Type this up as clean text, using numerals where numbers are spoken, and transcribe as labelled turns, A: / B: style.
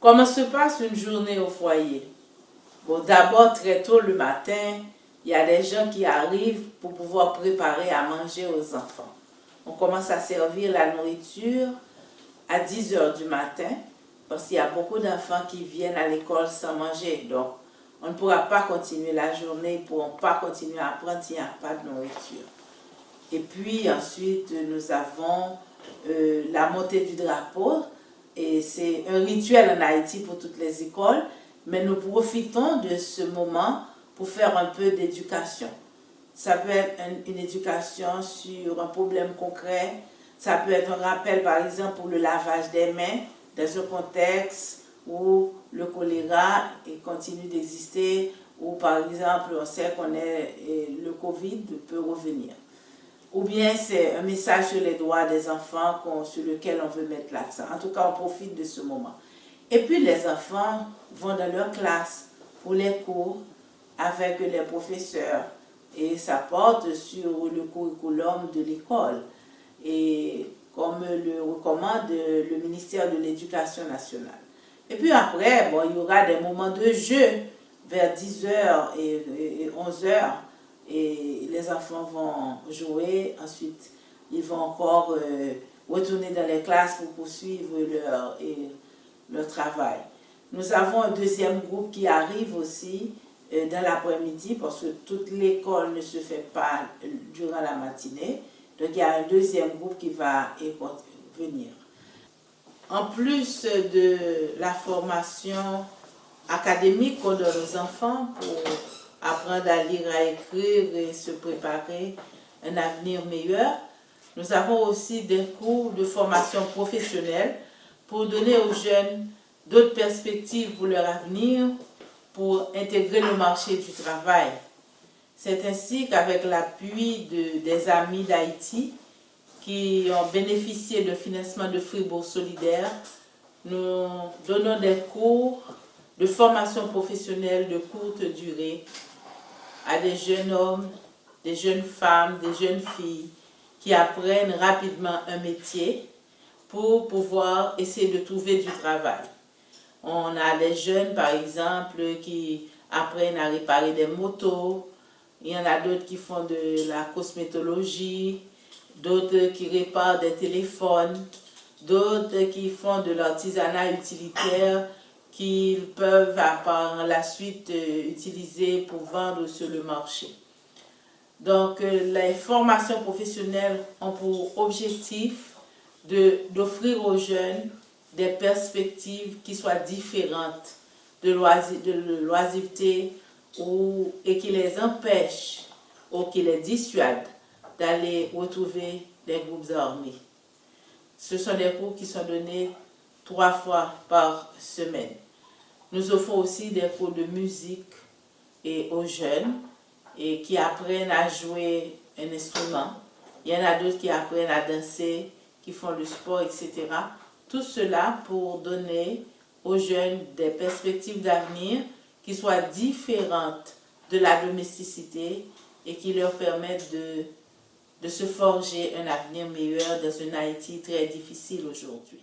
A: Comment se passe une journée au foyer? Bon, d'abord, très tôt le matin, il y a des gens qui arrivent pour pouvoir préparer à manger aux enfants. On commence à servir la nourriture à 10 heures du matin, parce qu'il y a beaucoup d'enfants qui viennent à l'école sans manger. Donc, on ne pourra pas continuer la journée, ils ne pourront pas continuer à apprendre s'il n'y a pas de nourriture. Et puis ensuite, nous avons la montée du drapeau. Et c'est un rituel en Haïti pour toutes les écoles, mais nous profitons de ce moment pour faire un peu d'éducation. Ça peut être une éducation sur un problème concret, ça peut être un rappel par exemple pour le lavage des mains dans un contexte où le choléra continue d'exister, ou par exemple on sait le Covid peut revenir. Ou bien c'est un message sur les droits des enfants sur lequel on veut mettre l'accent. En tout cas, on profite de ce moment. Et puis les enfants vont dans leur classe pour les cours avec les professeurs. Et ça porte sur le curriculum de l'école. Et comme le recommande le ministère de l'Éducation nationale. Et puis après, bon, il y aura des moments de jeu vers 10h et 11h. Et les enfants vont jouer, ensuite ils vont encore retourner dans les classes pour poursuivre leur travail. Nous avons un deuxième groupe qui arrive aussi dans l'après-midi, parce que toute l'école ne se fait pas durant la matinée. Donc il y a un deuxième groupe qui va venir. En plus de la formation académique qu'on donne aux enfants pour apprendre à lire, à écrire et se préparer un avenir meilleur, nous avons aussi des cours de formation professionnelle pour donner aux jeunes d'autres perspectives pour leur avenir, pour intégrer le marché du travail. C'est ainsi qu'avec l'appui des amis d'Haïti qui ont bénéficié de financement de Fribourg Solidaire, nous donnons des cours de formation professionnelle de courte durée à des jeunes hommes, des jeunes femmes, des jeunes filles qui apprennent rapidement un métier pour pouvoir essayer de trouver du travail. On a des jeunes, par exemple, qui apprennent à réparer des motos. Il y en a d'autres qui font de la cosmétologie, d'autres qui réparent des téléphones, d'autres qui font de l'artisanat utilitaire qu'ils peuvent par la suite utiliser pour vendre sur le marché. Donc, les formations professionnelles ont pour objectif d'offrir aux jeunes des perspectives qui soient différentes de l'oisiveté et qui les empêchent ou qui les dissuadent d'aller retrouver des groupes armés. Ce sont des cours qui sont donnés 3 fois par semaine. Nous offrons aussi des cours de musique aux jeunes et qui apprennent à jouer un instrument. Il y en a d'autres qui apprennent à danser, qui font le sport, etc. Tout cela pour donner aux jeunes des perspectives d'avenir qui soient différentes de la domesticité et qui leur permettent de se forger un avenir meilleur dans une Haïti très difficile aujourd'hui.